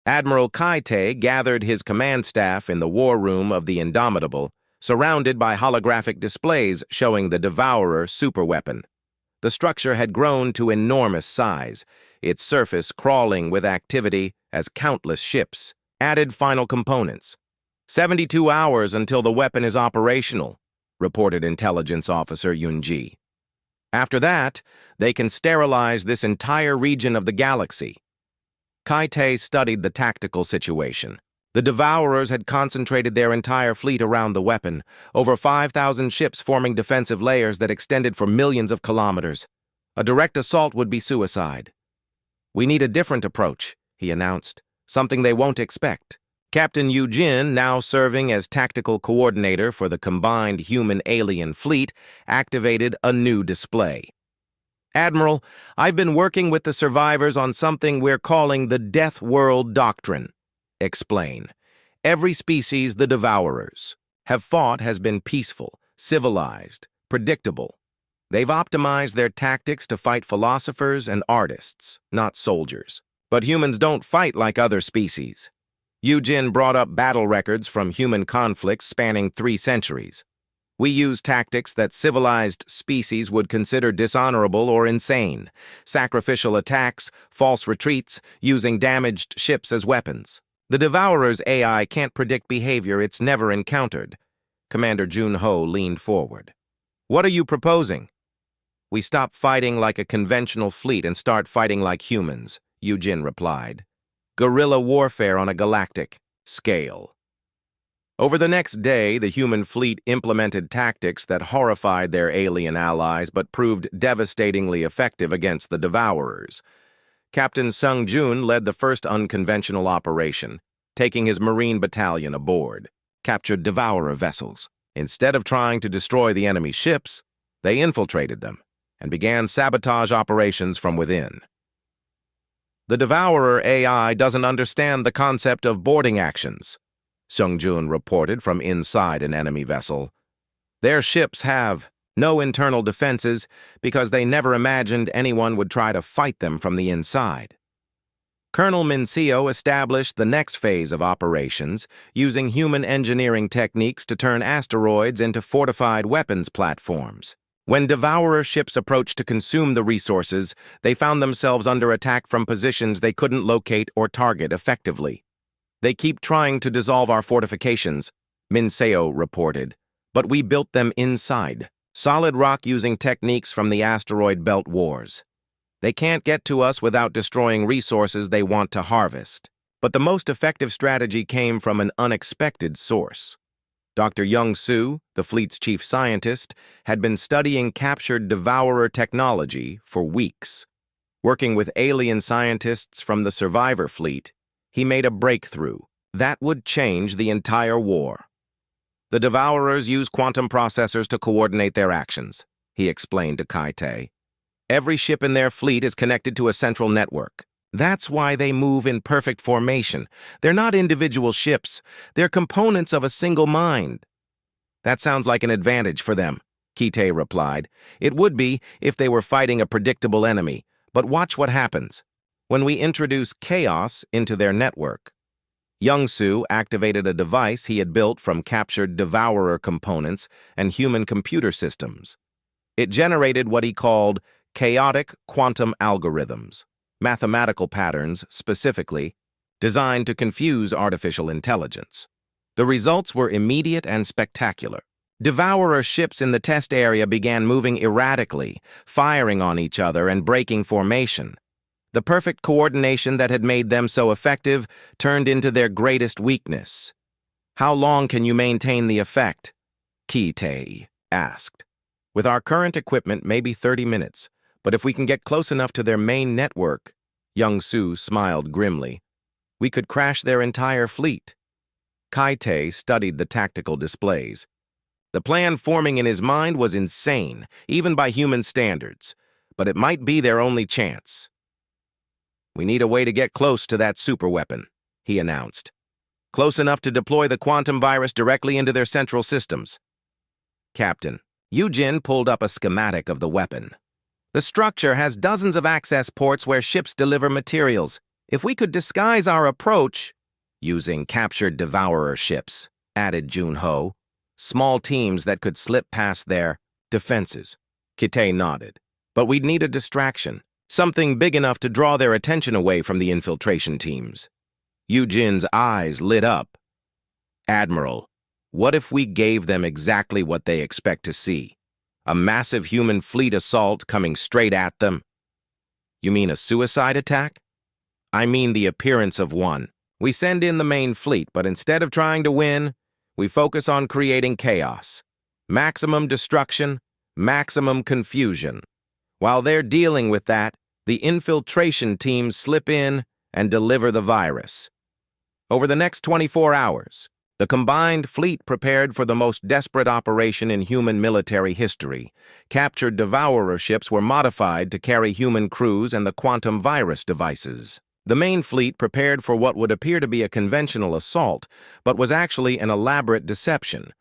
S1: Admiral Kite gathered his command staff in the war room of the Indomitable, surrounded by holographic displays showing the Devourer superweapon. The structure had grown to enormous size, its surface crawling with activity as countless ships added final components. 72 hours until the weapon is operational, reported Intelligence Officer Yunji. After that, they can sterilize this entire region of the galaxy. Kite studied the tactical situation. The Devourers had concentrated their entire fleet around the weapon, over 5,000 ships forming defensive layers that extended for millions of kilometers. A direct assault would be suicide. We need a different approach, he announced, something they won't expect. Captain Yu Jin, now serving as tactical coordinator for the combined human-alien fleet, activated a new display. Admiral, I've been working with the survivors on something we're calling the Death World Doctrine. Explain. Every species the Devourers have fought has been peaceful, civilized, predictable. They've optimized their tactics to fight philosophers and artists, not soldiers. But humans don't fight like other species. Yu Jin brought up battle records from human conflicts spanning 3 centuries. We use tactics that civilized species would consider dishonorable or insane. Sacrificial attacks, false retreats, using damaged ships as weapons. The Devourer's AI can't predict behavior it's never encountered. Commander Jun-Ho leaned forward. What are you proposing? We stop fighting like a conventional fleet and start fighting like humans, Yu Jin replied. Guerrilla warfare on a galactic scale. Over the next day, the human fleet implemented tactics that horrified their alien allies but proved devastatingly effective against the Devourers. Captain Sung Jun led the first unconventional operation, taking his Marine battalion aboard, captured Devourer vessels. Instead of trying to destroy the enemy ships, they infiltrated them and began sabotage operations from within. The Devourer AI doesn't understand the concept of boarding actions, Sung Jun reported from inside an enemy vessel. Their ships have No internal defenses, because they never imagined anyone would try to fight them from the inside. Colonel Mincio established the next phase of operations, using human engineering techniques to turn asteroids into fortified weapons platforms. When Devourer ships approached to consume the resources, they found themselves under attack from positions they couldn't locate or target effectively. "They keep trying to dissolve our fortifications," Mincio reported, "but we built them inside. Solid rock using techniques from the asteroid belt wars. They can't get to us without destroying resources they want to harvest." But the most effective strategy came from an unexpected source. Dr. Young Su, the fleet's chief scientist, had been studying captured Devourer technology for weeks. Working with alien scientists from the Survivor fleet, he made a breakthrough that would change the entire war. "The Devourers use quantum processors to coordinate their actions," he explained to Kai-Te. "Every ship in their fleet is connected to a central network. That's why they move in perfect formation. They're not individual ships. They're components of a single mind." "That sounds like an advantage for them," Kite replied. "It would be if they were fighting a predictable enemy. But watch what happens when we introduce chaos into their network." Young-Su activated a device he had built from captured Devourer components and human computer systems. It generated what he called chaotic quantum algorithms, mathematical patterns specifically, designed to confuse artificial intelligence. The results were immediate and spectacular. Devourer ships in the test area began moving erratically, firing on each other and breaking formation. The perfect coordination that had made them so effective turned into their greatest weakness. "How long can you maintain the effect?" Kite asked. "With our current equipment, maybe 30 minutes. But if we can get close enough to their main network," Young-Su smiled grimly, "we could crash their entire fleet." Kai-Te studied the tactical displays. The plan forming in his mind was insane, even by human standards, but it might be their only chance. "We need a way to get close to that superweapon," he announced. "Close enough to deploy the quantum virus directly into their central systems." Captain, Yujin pulled up a schematic of the weapon. "The structure has dozens of access ports where ships deliver materials. If we could disguise our approach—" "Using captured Devourer ships," added Junho. "Small teams that could slip past their defenses." Kite nodded. "But we'd need a distraction. Something big enough to draw their attention away from the infiltration teams." Yujin's eyes lit up. "Admiral, what if we gave them exactly what they expect to see? A massive human fleet assault coming straight at them?" "You mean a suicide attack?" "I mean the appearance of one. We send in the main fleet, but instead of trying to win, we focus on creating chaos. Maximum destruction, maximum confusion. While they're dealing with that, the infiltration teams slip in and deliver the virus. Over the next 24 hours, the combined fleet prepared for the most desperate operation in human military history. Captured Devourer ships were modified to carry human crews and the quantum virus devices. The main fleet prepared for what would appear to be a conventional assault, but was actually an elaborate deception.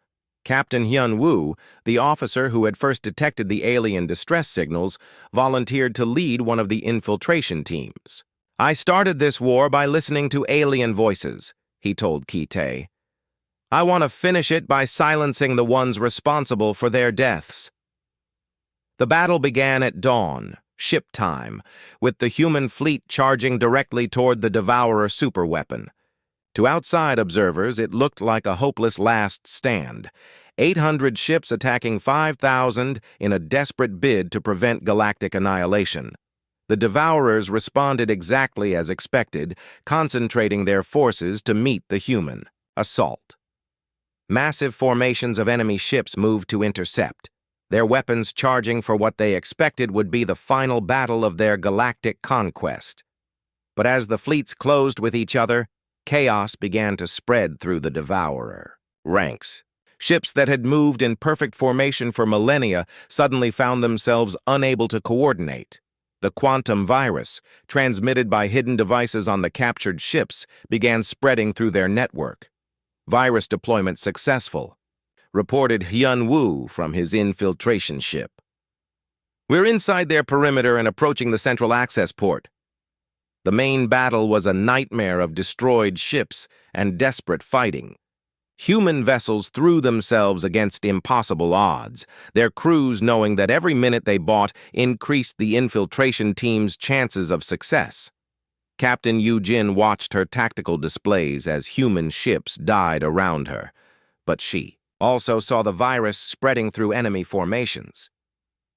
S1: Captain Hyun Woo, the officer who had first detected the alien distress signals, volunteered to lead one of the infiltration teams. "I started this war by listening to alien voices," he told Kite. "I want to finish it by silencing the ones responsible for their deaths." The battle began at dawn, ship time, with the human fleet charging directly toward the Devourer superweapon. To outside observers, it looked like a hopeless last stand. 800 ships attacking 5,000 in a desperate bid to prevent galactic annihilation. The Devourers responded exactly as expected, concentrating their forces to meet the human assault. Massive formations of enemy ships moved to intercept, their weapons charging for what they expected would be the final battle of their galactic conquest. But as the fleets closed with each other, chaos began to spread through the Devourer ranks. Ships that had moved in perfect formation for millennia suddenly found themselves unable to coordinate. The quantum virus, transmitted by hidden devices on the captured ships, began spreading through their network. Virus deployment successful. reported Hyun Woo from his infiltration ship. "We're inside their perimeter and approaching the central access port." The main battle was a nightmare of destroyed ships and desperate fighting. Human vessels threw themselves against impossible odds, their crews knowing that every minute they bought increased the infiltration team's chances of success. Captain Yoo-jin watched her tactical displays as human ships died around her, but she also saw the virus spreading through enemy formations.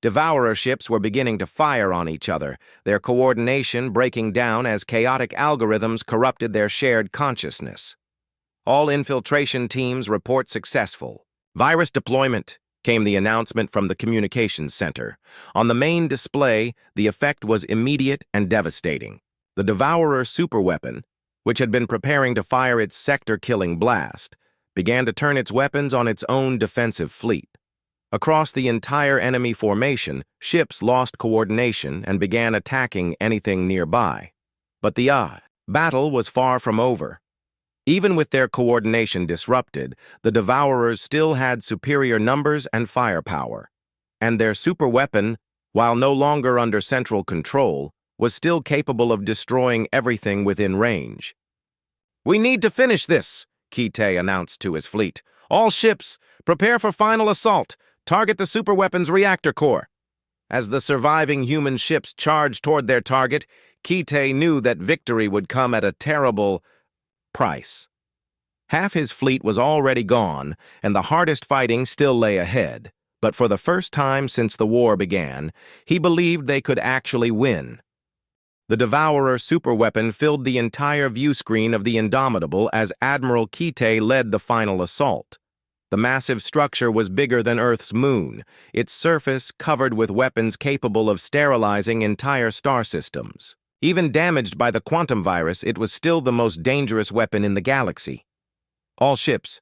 S1: Devourer ships were beginning to fire on each other, their coordination breaking down as chaotic algorithms corrupted their shared consciousness. "All infiltration teams report successful. Virus deployment," came the announcement from the communications center. On the main display, the effect was immediate and devastating. The Devourer superweapon, which had been preparing to fire its sector-killing blast, began to turn its weapons on its own defensive fleet. Across the entire enemy formation, ships lost coordination and began attacking anything nearby. But the battle was far from over. Even with their coordination disrupted, the Devourers still had superior numbers and firepower, and their superweapon, while no longer under central control, was still capable of destroying everything within range. "We need to finish this," Kite announced to his fleet. "All ships, prepare for final assault. Target the superweapon's reactor core." As the surviving human ships charged toward their target, Kite knew that victory would come at a terrible price. Half his fleet was already gone, and the hardest fighting still lay ahead. But for the first time since the war began, he believed they could actually win. The Devourer superweapon filled the entire view screen of the Indomitable as Admiral Kite led the final assault. The massive structure was bigger than Earth's moon, its surface covered with weapons capable of sterilizing entire star systems. Even damaged by the quantum virus, it was still the most dangerous weapon in the galaxy. "All ships,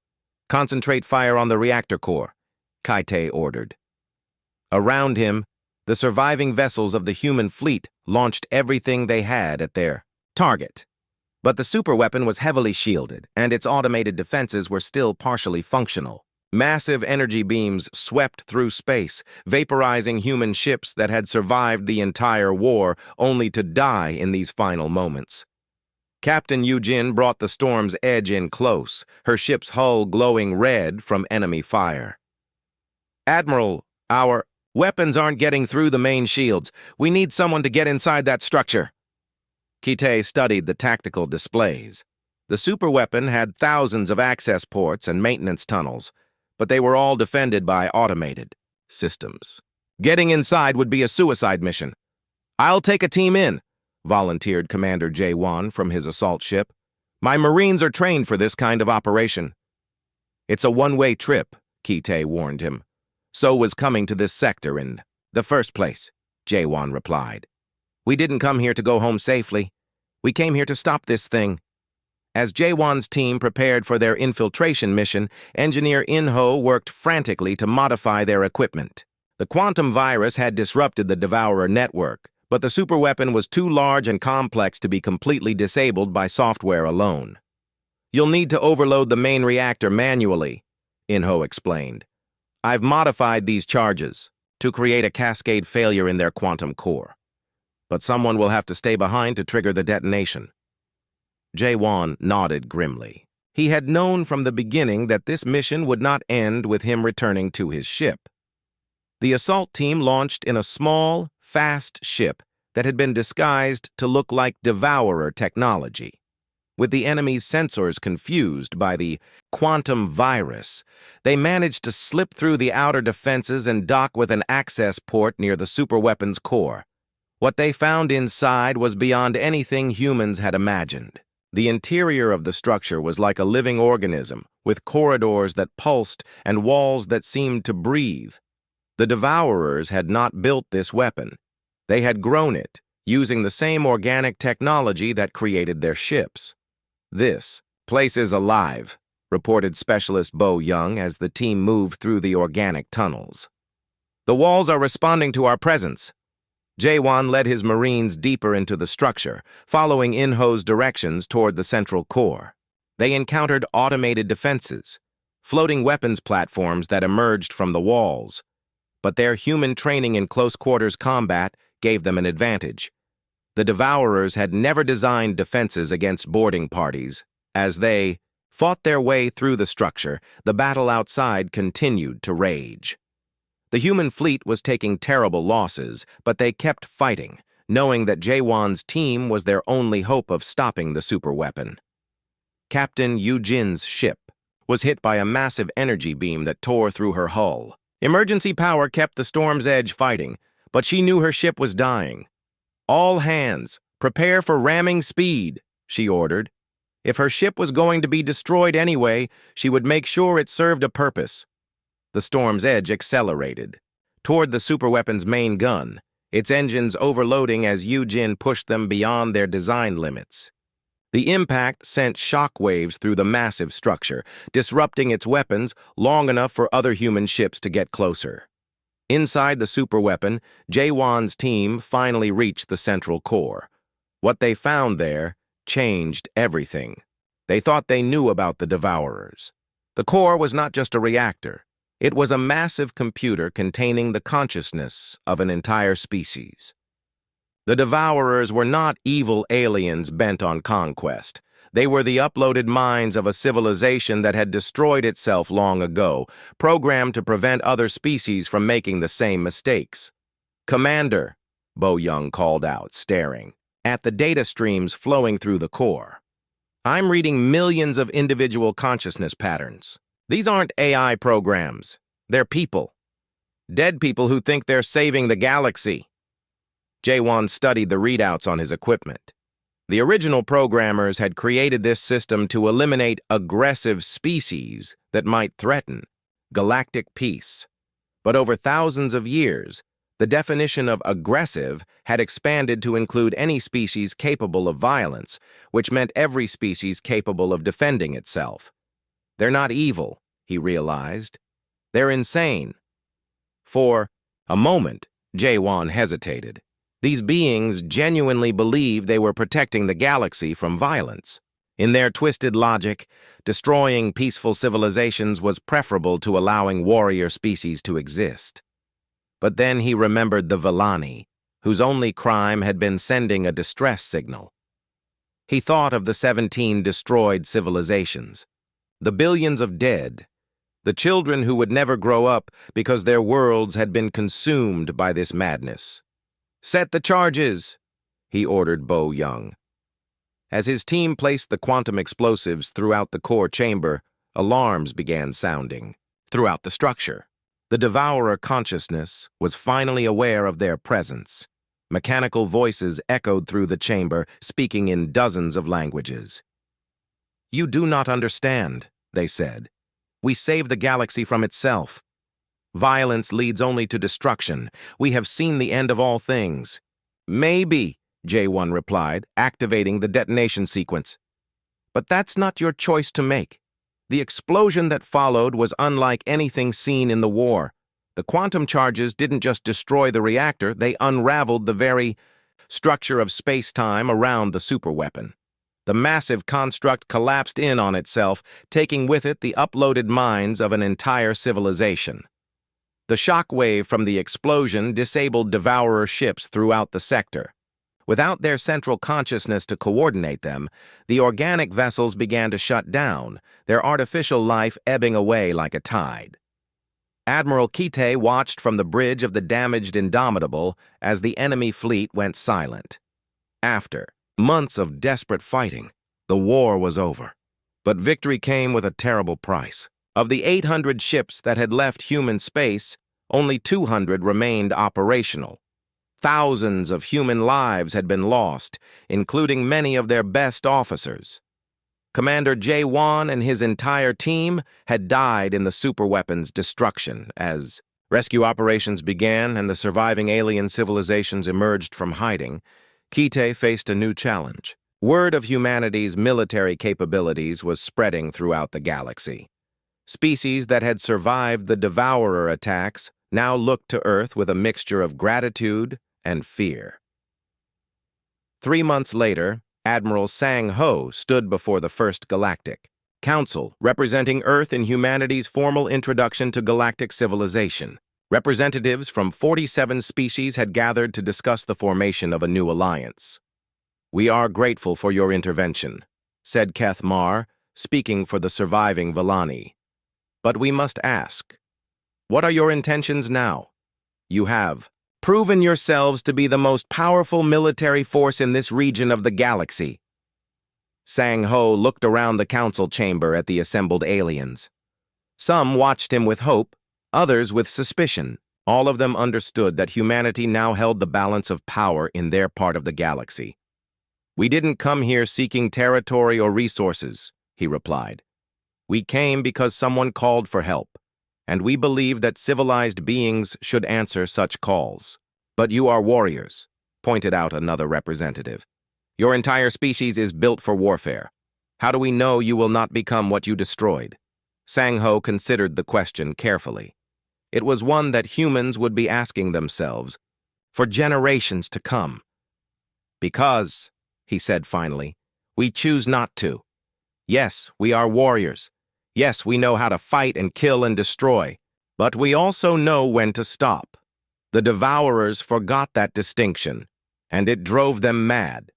S1: concentrate fire on the reactor core," Kite ordered. Around him, the surviving vessels of the human fleet launched everything they had at their target. But the superweapon was heavily shielded, and its automated defenses were still partially functional. Massive energy beams swept through space, vaporizing human ships that had survived the entire war, only to die in these final moments. Captain Yoo-jin brought the storm's edge in close, her ship's hull glowing red from enemy fire. "Admiral, our weapons aren't getting through the main shields. We need someone to get inside that structure." Kite studied the tactical displays. The superweapon had thousands of access ports and maintenance tunnels, but they were all defended by automated systems. "Getting inside would be a suicide mission." "I'll take a team in," volunteered Commander Jae-won from his assault ship. "My Marines are trained for this kind of operation." "It's a one-way trip," Kite warned him. "So was coming to this sector in the first place," Jae-won replied. "We didn't come here to go home safely. We came here to stop this thing." As Jae-won's team prepared for their infiltration mission, Engineer In-ho worked frantically to modify their equipment. The quantum virus had disrupted the Devourer network, but the superweapon was too large and complex to be completely disabled by software alone. "You'll need to overload the main reactor manually," In-ho explained. "I've modified these charges to create a cascade failure in their quantum core. But someone will have to stay behind to trigger the detonation." Jae-won nodded grimly. He had known from the beginning that this mission would not end with him returning to his ship. The assault team launched in a small, fast ship that had been disguised to look like Devourer technology. With the enemy's sensors confused by the quantum virus, they managed to slip through the outer defenses and dock with an access port near the superweapon's core. What they found inside was beyond anything humans had imagined. The interior of the structure was like a living organism, with corridors that pulsed and walls that seemed to breathe. The Devourers had not built this weapon. They had grown it, using the same organic technology that created their ships. "This place is alive," reported Specialist Bo Young as the team moved through the organic tunnels. "The walls are responding to our presence." Jae-won led his Marines deeper into the structure, following In-ho's directions toward the central core. They encountered automated defenses, floating weapons platforms that emerged from the walls. But their human training in close-quarters combat gave them an advantage. The Devourers had never designed defenses against boarding parties. As they fought their way through the structure, the battle outside continued to rage. The human fleet was taking terrible losses, but they kept fighting, knowing that Jaewon's team was their only hope of stopping the superweapon. Captain Yujin's ship was hit by a massive energy beam that tore through her hull. Emergency power kept the Storm's Edge fighting, but she knew her ship was dying. "All hands, prepare for ramming speed," she ordered. If her ship was going to be destroyed anyway, she would make sure it served a purpose. The Storm's Edge accelerated toward the superweapon's main gun, its engines overloading as Yujin pushed them beyond their design limits. The impact sent shock waves through the massive structure, disrupting its weapons long enough for other human ships to get closer. Inside the superweapon, Jaewon's team finally reached the central core. What they found there changed everything. They thought they knew about the Devourers. The core was not just a reactor. It was a massive computer containing the consciousness of an entire species. The Devourers were not evil aliens bent on conquest. They were the uploaded minds of a civilization that had destroyed itself long ago, programmed to prevent other species from making the same mistakes. "Commander," Bo Young called out, staring at the data streams flowing through the core. "I'm reading millions of individual consciousness patterns. These aren't AI programs. They're people. Dead people who think they're saving the galaxy." Jaewon studied the readouts on his equipment. The original programmers had created this system to eliminate aggressive species that might threaten galactic peace. But over thousands of years, the definition of aggressive had expanded to include any species capable of violence, which meant every species capable of defending itself. They're not evil, he realized. They're insane. For a moment, Jaewon hesitated. These beings genuinely believed they were protecting the galaxy from violence. In their twisted logic, destroying peaceful civilizations was preferable to allowing warrior species to exist. But then he remembered the Villani, whose only crime had been sending a distress signal. He thought of the 17 destroyed civilizations, the billions of dead, the children who would never grow up because their worlds had been consumed by this madness. "Set the charges," he ordered Bo Young. As his team placed the quantum explosives throughout the core chamber, alarms began sounding throughout the structure. The Devourer consciousness was finally aware of their presence. Mechanical voices echoed through the chamber, speaking in dozens of languages. "You do not understand," they said. "We save the galaxy from itself. Violence leads only to destruction. We have seen the end of all things." "Maybe," Jaewon replied, activating the detonation sequence. "But that's not your choice to make. The explosion that followed was unlike anything seen in the war. The quantum charges didn't just destroy the reactor, they unraveled the very structure of space-time around the superweapon. The massive construct collapsed in on itself, taking with it the uploaded minds of an entire civilization. The shock wave from the explosion disabled Devourer ships throughout the sector. Without their central consciousness to coordinate them, the organic vessels began to shut down, their artificial life ebbing away like a tide. Admiral Kite watched from the bridge of the damaged Indomitable as the enemy fleet went silent. After months of desperate fighting, the war was over. But victory came with a terrible price. Of the 800 ships that had left human space, only 200 remained operational. Thousands of human lives had been lost, including many of their best officers. Commander Jaewon and his entire team had died in the superweapon's destruction. As rescue operations began and the surviving alien civilizations emerged from hiding, Kite faced a new challenge. Word of humanity's military capabilities was spreading throughout the galaxy. Species that had survived the Devourer attacks now looked to Earth with a mixture of gratitude and fear. 3 months later, Admiral Sang-ho stood before the First Galactic. Council, representing Earth in humanity's formal introduction to galactic civilization. Representatives from 47 species had gathered to discuss the formation of a new alliance. "We are grateful for your intervention," said Keth Mar, speaking for the surviving Villani. "But we must ask, what are your intentions now? You have proven yourselves to be the most powerful military force in this region of the galaxy." Sang-Ho looked around the council chamber at the assembled aliens. Some watched him with hope, others with suspicion. All of them understood that humanity now held the balance of power in their part of the galaxy. "We didn't come here seeking territory or resources," he replied. "We came because someone called for help, and we believe that civilized beings should answer such calls." "But you are warriors," pointed out another representative. "Your entire species is built for warfare. How do we know you will not become what you destroyed?" Sang-Ho considered the question carefully. It was one that humans would be asking themselves for generations to come. "Because," he said finally, "we choose not to. Yes, we are warriors. Yes, we know how to fight and kill and destroy. But we also know when to stop. The Devourers forgot that distinction, and it drove them mad."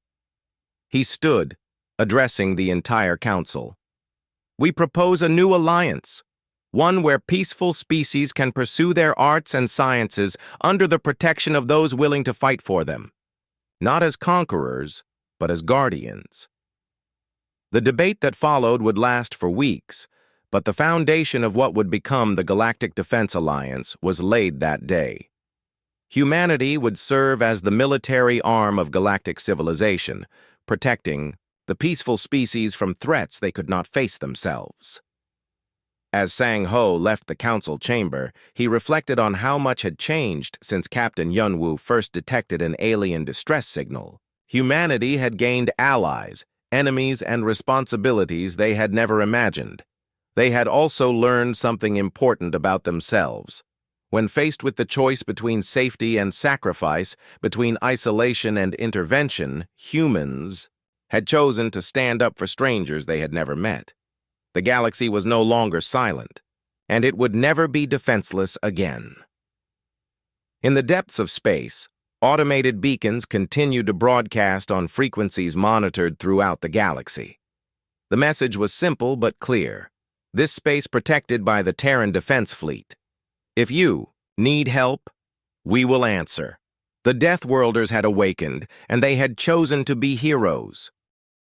S1: He stood, addressing the entire council. "We propose a new alliance, one where peaceful species can pursue their arts and sciences under the protection of those willing to fight for them, not as conquerors, but as guardians." The debate that followed would last for weeks, but the foundation of what would become the Galactic Defense Alliance was laid that day. Humanity would serve as the military arm of galactic civilization, protecting the peaceful species from threats they could not face themselves. As Sang-Ho left the council chamber, he reflected on how much had changed since Captain Yunwu first detected an alien distress signal. Humanity had gained allies, enemies, and responsibilities they had never imagined. They had also learned something important about themselves. When faced with the choice between safety and sacrifice, between isolation and intervention, humans had chosen to stand up for strangers they had never met. The galaxy was no longer silent, and it would never be defenseless again. In the depths of space, automated beacons continued to broadcast on frequencies monitored throughout the galaxy. The message was simple but clear. This space protected by the Terran Defense Fleet. If you need help, we will answer. The Deathworlders had awakened, and they had chosen to be heroes.